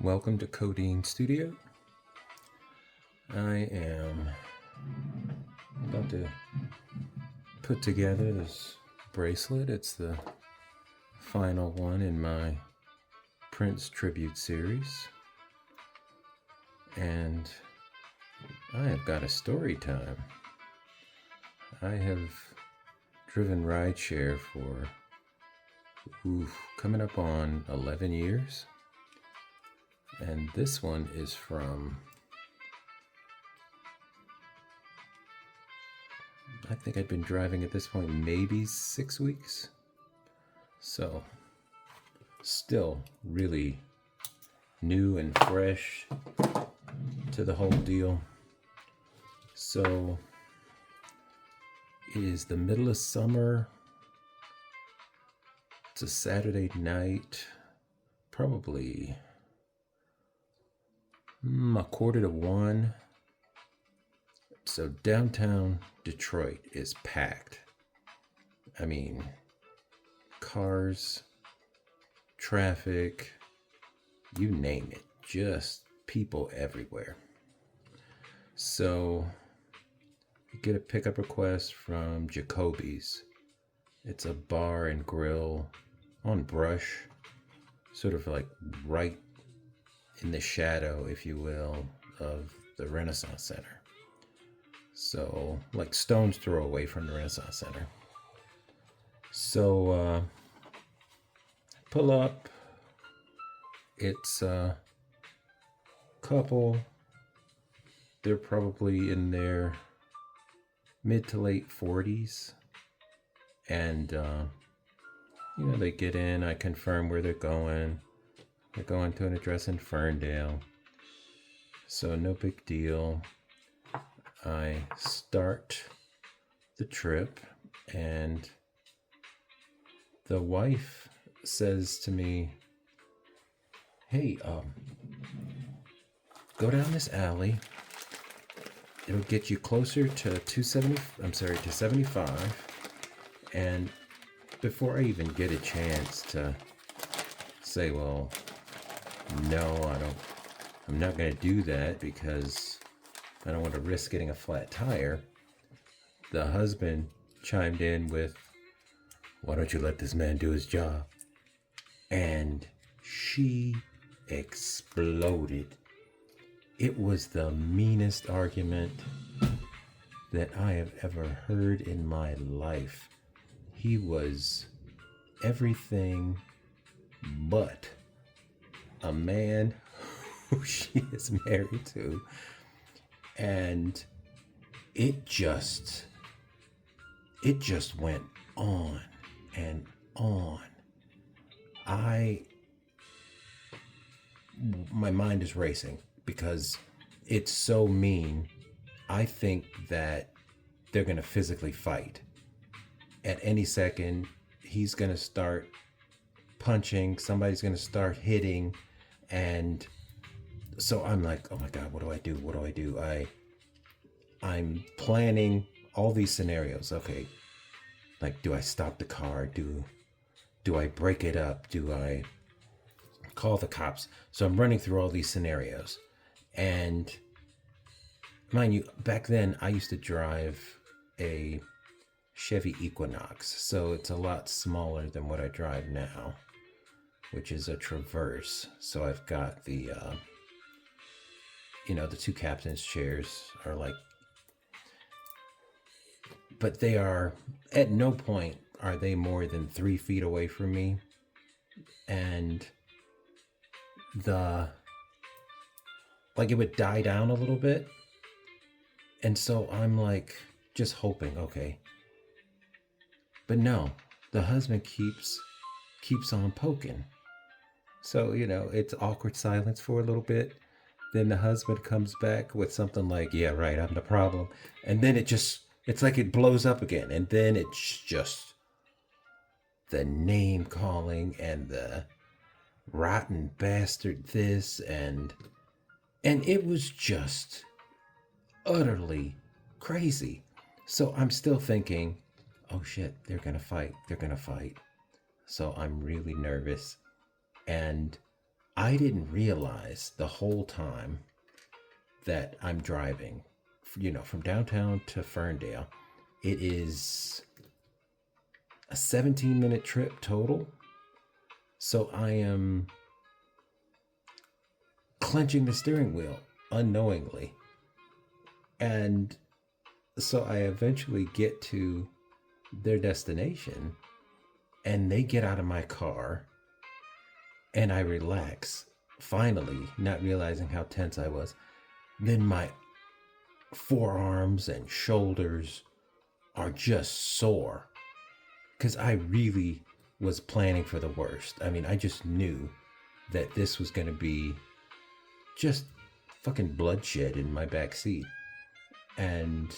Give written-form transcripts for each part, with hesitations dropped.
Welcome to CoDean Studio. I am about to put together this bracelet. It's the final one in my Prince Tribute series. And I have got a story time. I have driven RideShare for coming up on 11 years. And this one is from, I think I've been driving at this point maybe 6 weeks. So still really new and fresh to the whole deal. So it is the middle of summer. It's a Saturday night, probably 1:45. So downtown Detroit is packed. I mean, cars, traffic, you name it, just people everywhere. So you get a pickup request from Jacoby's. It's a bar and grill on Brush, sort of like right in the shadow, if you will, of the Renaissance Center. So, like stone's throw away from the Renaissance Center. So, pull up. It's a couple. They're probably in their mid to late 40s. And, they get in. I confirm where they're going. They're going to an address in Ferndale. So no big deal. I start the trip and the wife says to me, hey, go down this alley. It'll get you closer to 75. And before I even get a chance to say, well, no, I'm not going to do that because I don't want to risk getting a flat tire, the husband chimed in with, why don't you let this man do his job? And she exploded. It was the meanest argument that I have ever heard in my life. He was everything but a man who she is married to. And it just went on and on. My mind is racing because it's so mean. I think that they're going to physically fight. At any second, he's going to start punching, somebody's going to start hitting. And so I'm like, oh my God, what do I do? I'm planning all these scenarios. Okay, like, do I stop the car? Do I break it up? Do I call the cops? So I'm running through all these scenarios. And mind you, back then I used to drive a Chevy Equinox. So it's a lot smaller than what I drive now, which is a Traverse. So I've got the, the two captain's chairs are like, but they are, at no point are they more than 3 feet away from me. And it would die down a little bit. And so I'm like, just hoping, okay. But no, the husband keeps on poking. So, it's awkward silence for a little bit. Then the husband comes back with something like, yeah, right, I'm the problem. And then it's like it blows up again. And then it's just the name calling and the rotten bastard this. And it was just utterly crazy. So I'm still thinking, oh shit, they're gonna fight. So I'm really nervous. And I didn't realize the whole time that I'm driving, from downtown to Ferndale. It is a 17-minute trip total. So I am clenching the steering wheel unknowingly. And so I eventually get to their destination and they get out of my car and I relax, finally, not realizing how tense I was. Then my forearms and shoulders are just sore because I really was planning for the worst. I mean, I just knew that this was going to be just fucking bloodshed in my back seat. And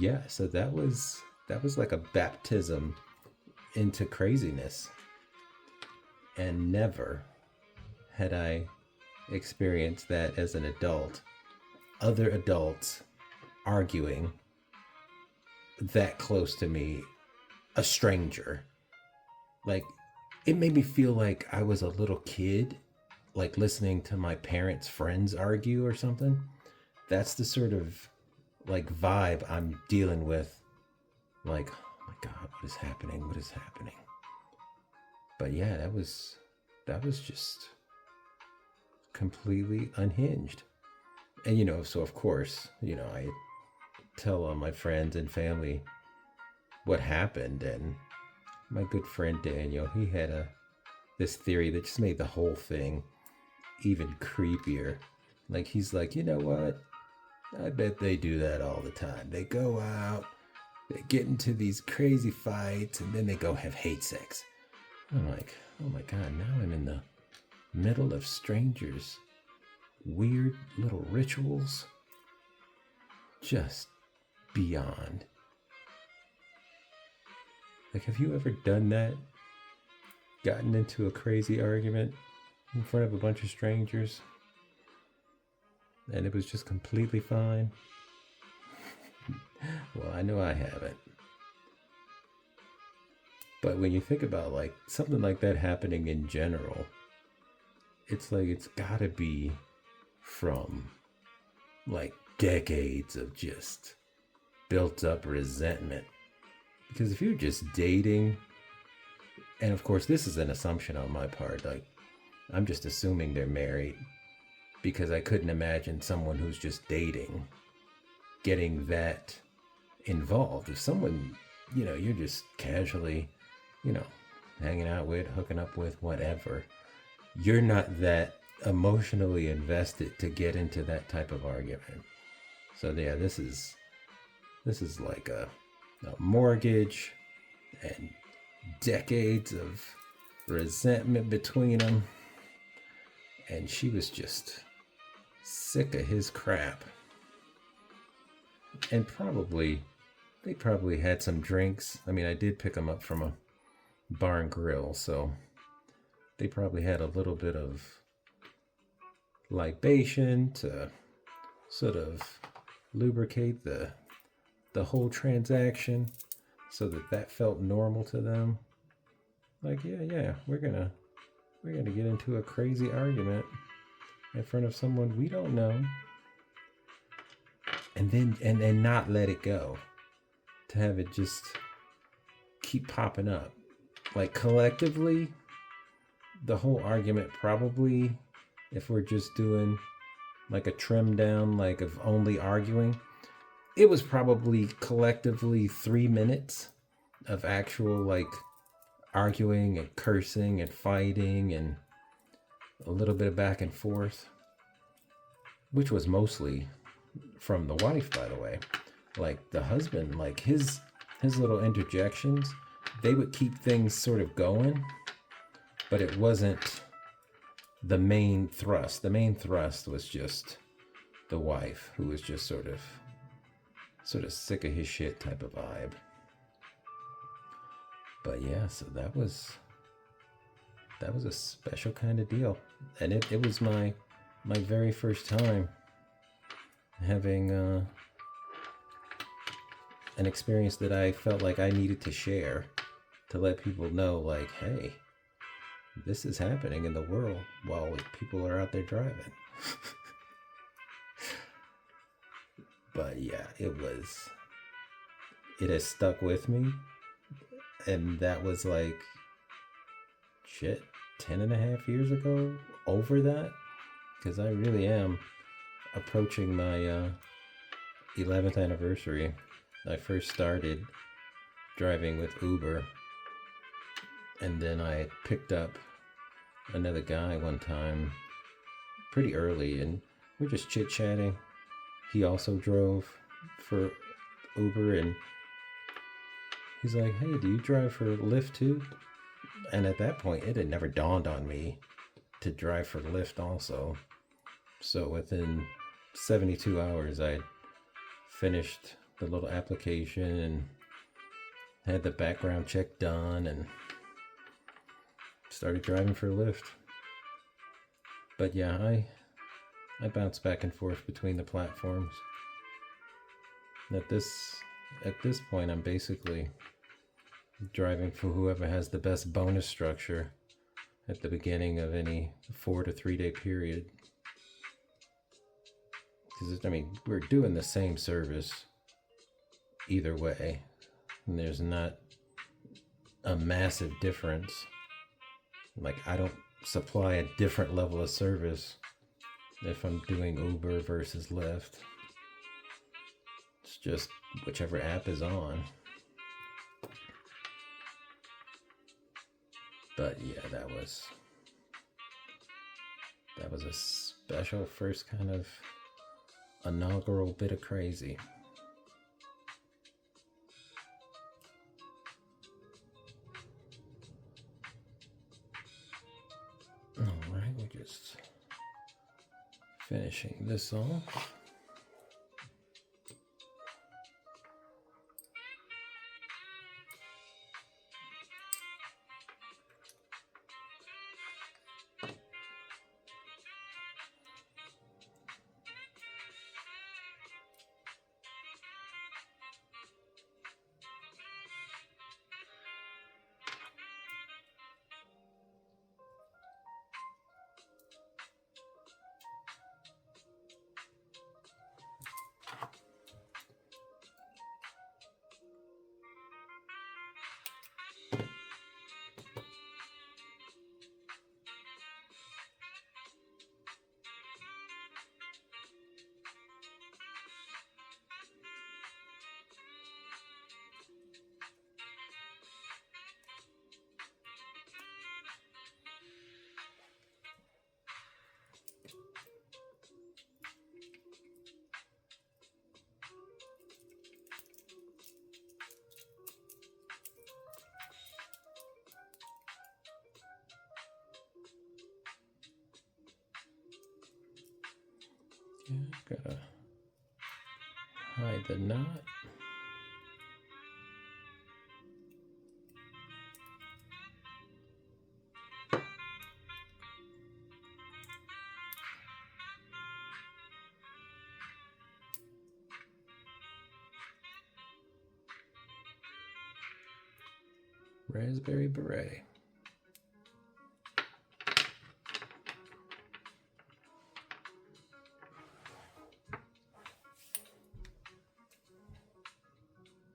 yeah, so that was like a baptism into craziness. And never had I experienced that as an adult. Other adults arguing that close to me, a stranger. Like, it made me feel like I was a little kid, like listening to my parents' friends argue or something. That's the sort of like vibe I'm dealing with. Like, oh my God, what is happening? What is happening? But yeah, that was just completely unhinged. And so of course, I tell all my friends and family what happened, and my good friend Daniel, he had this theory that just made the whole thing even creepier. Like, he's like, you know what? I bet they do that all the time. They go out, they get into these crazy fights, and then they go have hate sex. I'm like, oh my God, now I'm in the middle of strangers' weird little rituals. Just beyond. Like, have you ever done that? Gotten into a crazy argument in front of a bunch of strangers? And it was just completely fine? Well, I know I haven't. But when you think about like something like that happening in general, it's like it's gotta be from like decades of just built up resentment. Because if you're just dating, and of course this is an assumption on my part, like I'm just assuming they're married, because I couldn't imagine someone who's just dating getting that involved. If someone, you're just casually, hanging out with, hooking up with, whatever, you're not that emotionally invested to get into that type of argument. So yeah, this is like a mortgage and decades of resentment between them. And she was just sick of his crap. And they probably had some drinks. I mean, I did pick them up from a bar and grill, so they probably had a little bit of libation to sort of lubricate the whole transaction so that felt normal to them. Like, yeah, we're gonna get into a crazy argument in front of someone we don't know, and then and not let it go, to have it just keep popping up. Like, collectively, the whole argument probably, if we're just doing like a trim down, like of only arguing, it was probably collectively 3 minutes of actual like arguing and cursing and fighting and a little bit of back and forth, which was mostly from the wife, by the way. Like, the husband, like his little interjections, they would keep things sort of going, but it wasn't the main thrust. The main thrust was just the wife, who was just sort of sick of his shit type of vibe. But yeah, so that was a special kind of deal. And it was my very first time having an experience that I felt like I needed to share, to let people know, like, hey, this is happening in the world while people are out there driving. But yeah, it has stuck with me. And that was like, shit, 10 and a half years ago, over that. Because I really am approaching my 11th anniversary. I first started driving with Uber, and then I picked up another guy one time pretty early, and we're just chit-chatting. He also drove for Uber, and he's like, hey, do you drive for Lyft too? And at that point, it had never dawned on me to drive for Lyft also. So within 72 hours, I finished the little application and had the background check done and started driving for Lyft. But yeah, I bounce back and forth between the platforms. At this point, I'm basically driving for whoever has the best bonus structure at the beginning of any 4 to 3 day period. Because, I mean, we're doing the same service either way. And there's not a massive difference. Like, I don't supply a different level of service if I'm doing Uber versus Lyft. It's just whichever app is on. But yeah, that was a special first kind of inaugural bit of crazy. Alright, we're just finishing this off. Yeah, gotta hide the knot. Raspberry Beret.